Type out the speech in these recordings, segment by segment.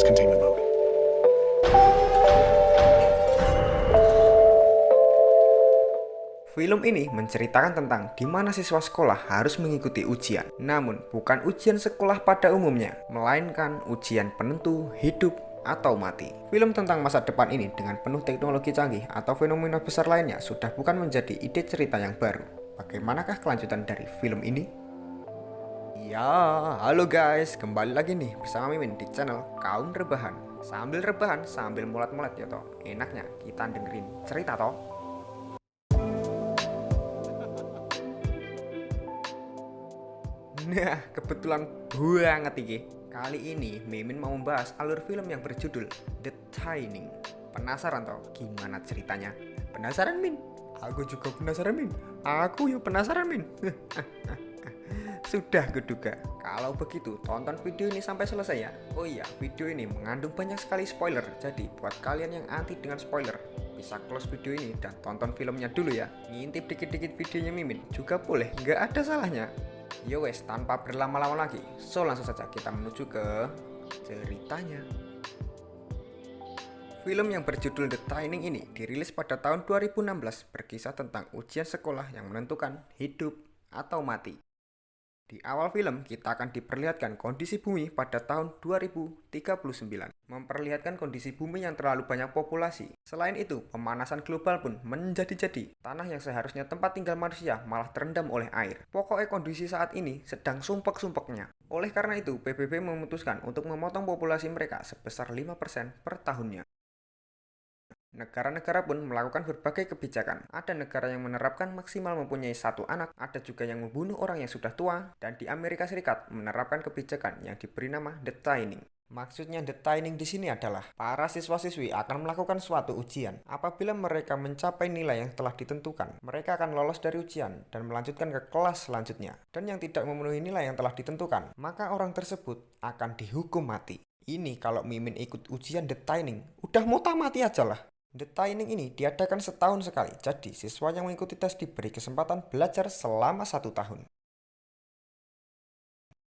Defense Containment Mode. Film ini menceritakan tentang di mana siswa sekolah harus mengikuti ujian. Namun, bukan ujian sekolah pada umumnya, melainkan ujian penentu hidup atau mati. Film tentang masa depan ini dengan penuh teknologi canggih atau fenomena besar lainnya sudah bukan menjadi ide cerita yang baru. Bagaimanakah kelanjutan dari film ini? Ya, halo guys, kembali lagi nih bersama Mimin di channel Kaum Rebahan. Sambil rebahan, sambil mulat-mulat ya toh. Enaknya kita dengerin cerita toh. Nah, kebetulan banget iki. Kali ini Mimin mau membahas alur film yang berjudul The Shining. Penasaran toh gimana ceritanya? Penasaran Min? Aku juga penasaran Min. Aku yuk penasaran Min. Sudah kuduga. Kalau begitu, tonton video ini sampai selesai ya. Oh iya, video ini mengandung banyak sekali spoiler. Jadi buat kalian yang anti dengan spoiler, bisa close video ini dan tonton filmnya dulu ya. Ngintip dikit-dikit videonya Mimin juga boleh, nggak ada salahnya. Yo wes, tanpa berlama-lama lagi, so langsung saja kita menuju ke ceritanya. Film yang berjudul The Shining ini dirilis pada tahun 2016, berkisah tentang ujian sekolah yang menentukan hidup atau mati. Di awal film, kita akan diperlihatkan kondisi bumi pada tahun 2039, memperlihatkan kondisi bumi yang terlalu banyak populasi. Selain itu, pemanasan global pun menjadi-jadi. Tanah yang seharusnya tempat tinggal manusia malah terendam oleh air. Pokoknya kondisi saat ini sedang sumpek-sumpeknya. Oleh karena itu, PBB memutuskan untuk memotong populasi mereka sebesar 5% per tahunnya. Negara-negara pun melakukan berbagai kebijakan. Ada negara yang menerapkan maksimal mempunyai satu anak, ada juga yang membunuh orang yang sudah tua, dan di Amerika Serikat menerapkan kebijakan yang diberi nama The Shining. Maksudnya The Shining di sini adalah para siswa-siswi akan melakukan suatu ujian. Apabila mereka mencapai nilai yang telah ditentukan, mereka akan lolos dari ujian dan melanjutkan ke kelas selanjutnya. Dan yang tidak memenuhi nilai yang telah ditentukan, maka orang tersebut akan dihukum mati. Ini kalau Mimin ikut ujian The Shining, udah mau mati aja lah. The Shining ini diadakan setahun sekali, jadi siswa yang mengikuti tes diberi kesempatan belajar selama 1 tahun.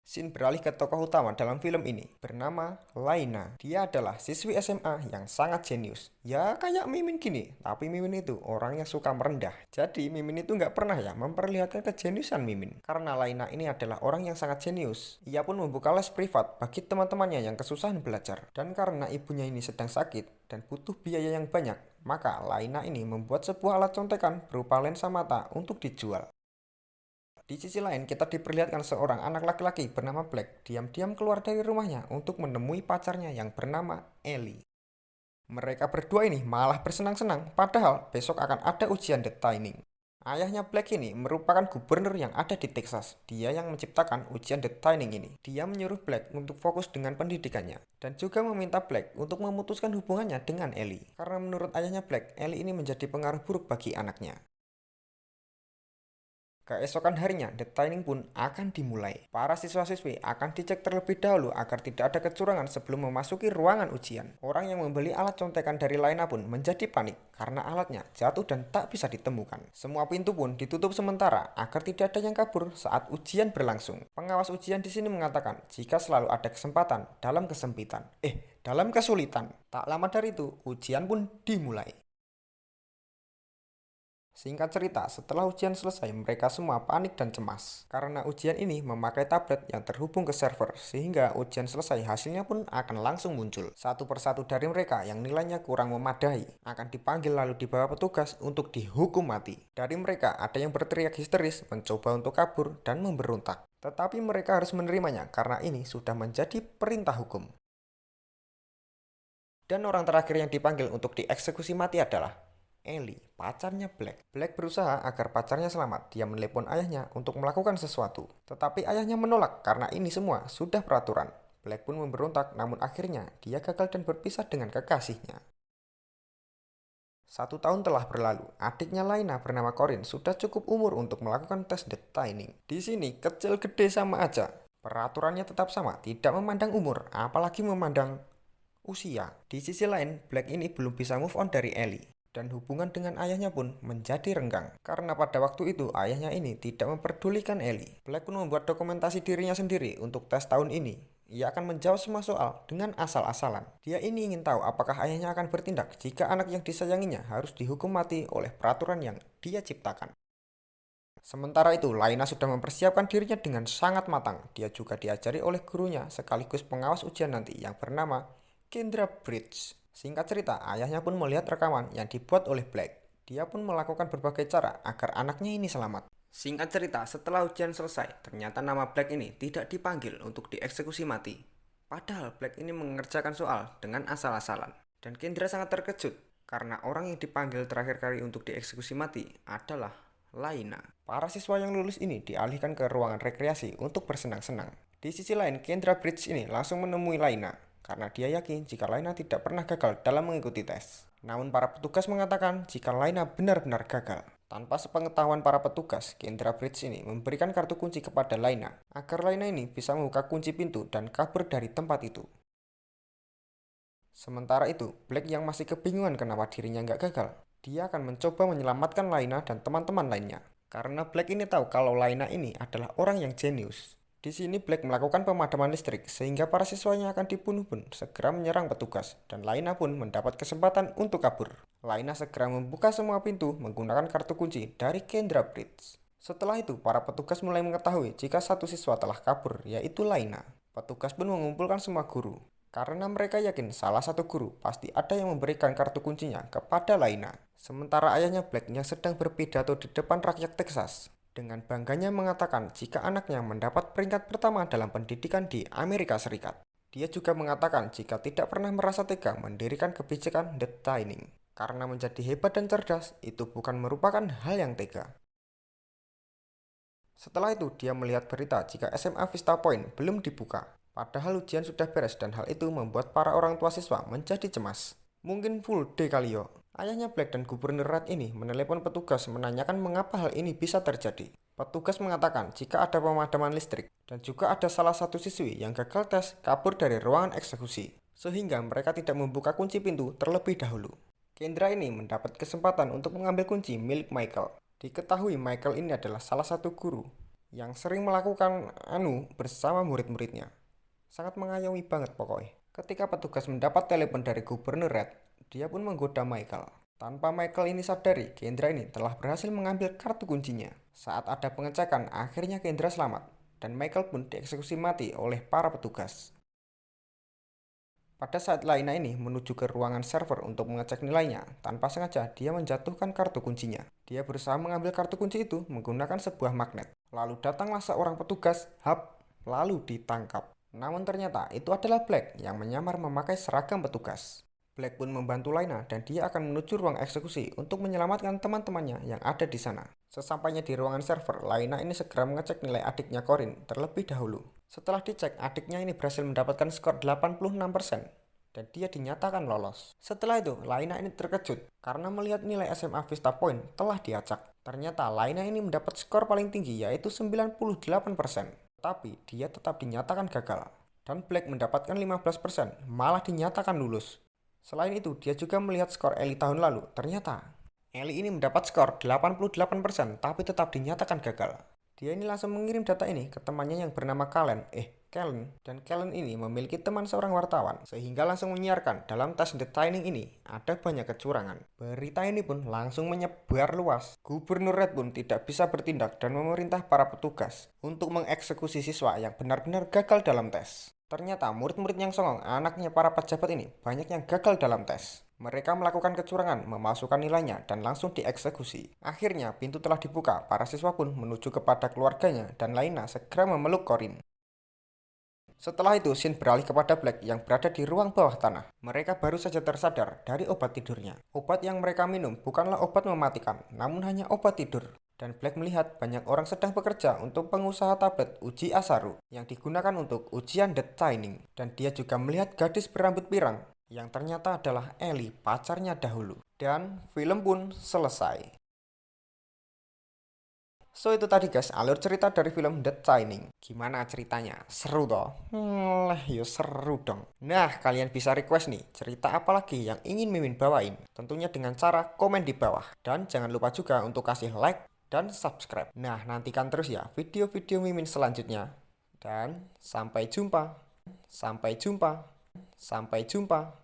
Scene beralih ke tokoh utama dalam film ini, bernama Laina. Dia adalah siswi SMA yang sangat jenius. Ya kayak Mimin gini, tapi Mimin itu orang yang suka merendah. Jadi Mimin itu nggak pernah ya memperlihatkan kejeniusan Mimin. Karena Laina ini adalah orang yang sangat jenius. Ia pun membuka les privat bagi teman-temannya yang kesusahan belajar. Dan karena ibunya ini sedang sakit dan butuh biaya yang banyak, maka Laina ini membuat sebuah alat contekan berupa lensa mata untuk dijual. Di sisi lain, kita diperlihatkan seorang anak laki-laki bernama Black diam-diam keluar dari rumahnya untuk menemui pacarnya yang bernama Ellie. Mereka berdua ini malah bersenang-senang, padahal besok akan ada ujian The Shining. Ayahnya Black ini merupakan gubernur yang ada di Texas. Dia yang menciptakan ujian The Shining ini. Dia menyuruh Black untuk fokus dengan pendidikannya. Dan juga meminta Black untuk memutuskan hubungannya dengan Ellie. Karena menurut ayahnya Black, Ellie ini menjadi pengaruh buruk bagi anaknya. Keesokan harinya, The Shining pun akan dimulai. Para siswa-siswi akan dicek terlebih dahulu agar tidak ada kecurangan sebelum memasuki ruangan ujian. Orang yang membeli alat contekan dari Laina pun menjadi panik karena alatnya jatuh dan tak bisa ditemukan. Semua pintu pun ditutup sementara agar tidak ada yang kabur saat ujian berlangsung. Pengawas ujian di sini mengatakan jika selalu ada kesempatan dalam kesempitan. Dalam kesulitan. Tak lama dari itu, ujian pun dimulai. Singkat cerita, setelah ujian selesai, mereka semua panik dan cemas. Karena ujian ini memakai tablet yang terhubung ke server, sehingga ujian selesai hasilnya pun akan langsung muncul. Satu persatu dari mereka yang nilainya kurang memadai, akan dipanggil lalu dibawa petugas untuk dihukum mati. Dari mereka, ada yang berteriak histeris, mencoba untuk kabur, dan memberontak. Tetapi mereka harus menerimanya, karena ini sudah menjadi perintah hukum. Dan orang terakhir yang dipanggil untuk dieksekusi mati adalah Ellie, pacarnya Black. Black berusaha agar pacarnya selamat. Dia menelepon ayahnya untuk melakukan sesuatu. Tetapi ayahnya menolak karena ini semua sudah peraturan. Black pun memberontak, namun akhirnya dia gagal dan berpisah dengan kekasihnya. 1 tahun telah berlalu. Adiknya Laina bernama Corin sudah cukup umur untuk melakukan tes The Shining. Di sini kecil gede sama aja. Peraturannya tetap sama, tidak memandang umur, apalagi memandang usia. Di sisi lain, Black ini belum bisa move on dari Ellie. Dan hubungan dengan ayahnya pun menjadi renggang. Karena pada waktu itu ayahnya ini tidak memperdulikan Ellie. Black pun membuat dokumentasi dirinya sendiri untuk tes tahun ini. ia akan menjawab semua soal dengan asal-asalan. Dia ini ingin tahu apakah ayahnya akan bertindak jika anak yang disayanginya harus dihukum mati oleh peraturan yang dia ciptakan. Sementara itu, Laina sudah mempersiapkan dirinya dengan sangat matang. Dia juga diajari oleh gurunya sekaligus pengawas ujian nanti yang bernama Kendra Bridge. Singkat cerita, ayahnya pun melihat rekaman yang dibuat oleh Black. Dia pun melakukan berbagai cara agar anaknya ini selamat. Singkat cerita, setelah ujian selesai, ternyata nama Black ini tidak dipanggil untuk dieksekusi mati. Padahal Black ini mengerjakan soal dengan asal-asalan. Dan Kendra sangat terkejut karena orang yang dipanggil terakhir kali untuk dieksekusi mati adalah Laina. Para siswa yang lulus ini dialihkan ke ruangan rekreasi untuk bersenang-senang. Di sisi lain, Kendra Bridge ini langsung menemui Laina karena dia yakin jika Laina tidak pernah gagal dalam mengikuti tes. Namun para petugas mengatakan jika Laina benar-benar gagal. Tanpa sepengetahuan para petugas, Kendra Bridge ini memberikan kartu kunci kepada Laina agar Laina ini bisa membuka kunci pintu dan kabur dari tempat itu. Sementara itu, Black yang masih kebingungan kenapa dirinya nggak gagal, dia akan mencoba menyelamatkan Laina dan teman-teman lainnya. Karena Black ini tahu kalau Laina ini adalah orang yang jenius. Di sini Black melakukan pemadaman listrik sehingga para siswanya akan dibunuh pun segera menyerang petugas dan Laina pun mendapat kesempatan untuk kabur. Laina segera membuka semua pintu menggunakan kartu kunci dari Kendra Bridge. Setelah itu, para petugas mulai mengetahui jika satu siswa telah kabur, yaitu Laina. Petugas pun mengumpulkan semua guru. Karena mereka yakin salah satu guru pasti ada yang memberikan kartu kuncinya kepada Laina. Sementara ayahnya Black yang sedang berpidato di depan rakyat Texas dengan bangganya mengatakan jika anaknya mendapat peringkat pertama dalam pendidikan di Amerika Serikat. Dia juga mengatakan jika tidak pernah merasa tega mendirikan kebijakan The Taining. Karena menjadi hebat dan cerdas itu bukan merupakan hal yang tega. Setelah itu dia melihat berita jika SMA Vista Point belum dibuka. Padahal ujian sudah beres dan hal itu membuat para orang tua siswa menjadi cemas. Mungkin full day kali yo. Ayahnya Black dan Gubernur Red ini menelepon petugas menanyakan mengapa hal ini bisa terjadi. Petugas mengatakan jika ada pemadaman listrik dan juga ada salah satu siswi yang gagal tes kabur dari ruangan eksekusi. Sehingga mereka tidak membuka kunci pintu terlebih dahulu. Kendra ini mendapat kesempatan untuk mengambil kunci milik Michael. Diketahui Michael ini adalah salah satu guru yang sering melakukan bersama murid-muridnya. Sangat mengayomi banget pokoknya. Ketika petugas mendapat telepon dari Gubernur Red, dia pun menggoda Michael. Tanpa Michael ini sadari, Kendra ini telah berhasil mengambil kartu kuncinya. Saat ada pengecekan, akhirnya Kendra selamat. Dan Michael pun dieksekusi mati oleh para petugas. Pada saat Laina ini menuju ke ruangan server untuk mengecek nilainya, tanpa sengaja dia menjatuhkan kartu kuncinya. Dia berusaha mengambil kartu kunci itu menggunakan sebuah magnet. Lalu datanglah seorang petugas, lalu ditangkap. Namun ternyata itu adalah Black yang menyamar memakai seragam petugas. Black pun membantu Laina dan dia akan menuju ruang eksekusi untuk menyelamatkan teman-temannya yang ada di sana. Sesampainya di ruangan server, Laina ini segera mengecek nilai adiknya Corin terlebih dahulu. Setelah dicek, adiknya ini berhasil mendapatkan skor 86% dan dia dinyatakan lolos. Setelah itu, Laina ini terkejut karena melihat nilai SMA Vista Point telah diacak. Ternyata Laina ini mendapat skor paling tinggi yaitu 98%. Tapi dia tetap dinyatakan gagal. Dan Black mendapatkan 15%, malah dinyatakan lulus. Selain itu, dia juga melihat skor Ellie tahun lalu. Ternyata, Ellie ini mendapat skor 88%, tapi tetap dinyatakan gagal. Dia ini langsung mengirim data ini ke temannya yang bernama Kellen. Dan Kellen ini memiliki teman seorang wartawan, sehingga langsung menyiarkan dalam tes The Taining ini ada banyak kecurangan. Berita ini pun langsung menyebar luas. Gubernur Red pun tidak bisa bertindak dan memerintah para petugas untuk mengeksekusi siswa yang benar-benar gagal dalam tes. Ternyata murid-murid yang songong, anaknya para pejabat ini, banyak yang gagal dalam tes. Mereka melakukan kecurangan, memasukkan nilainya, dan langsung dieksekusi. Akhirnya, pintu telah dibuka, para siswa pun menuju kepada keluarganya, dan Laina segera memeluk Corin. Setelah itu, scene beralih kepada Black yang berada di ruang bawah tanah. Mereka baru saja tersadar dari obat tidurnya. Obat yang mereka minum bukanlah obat mematikan, namun hanya obat tidur. Dan Black melihat banyak orang sedang bekerja untuk pengusaha tablet Uji Asaru yang digunakan untuk ujian The Taining. Dan dia juga melihat gadis berambut pirang yang ternyata adalah Ellie, pacarnya dahulu. Dan film pun selesai. So itu tadi guys, alur cerita dari film The Shining. Gimana ceritanya? Seru toh? Ya seru dong. Nah, kalian bisa request nih, cerita apa lagi yang ingin Mimin bawain? Tentunya dengan cara komen di bawah. Dan jangan lupa juga untuk kasih like dan subscribe. Nah, nantikan terus ya video-video Mimin selanjutnya. Dan sampai jumpa. Sampai jumpa. Sampai jumpa.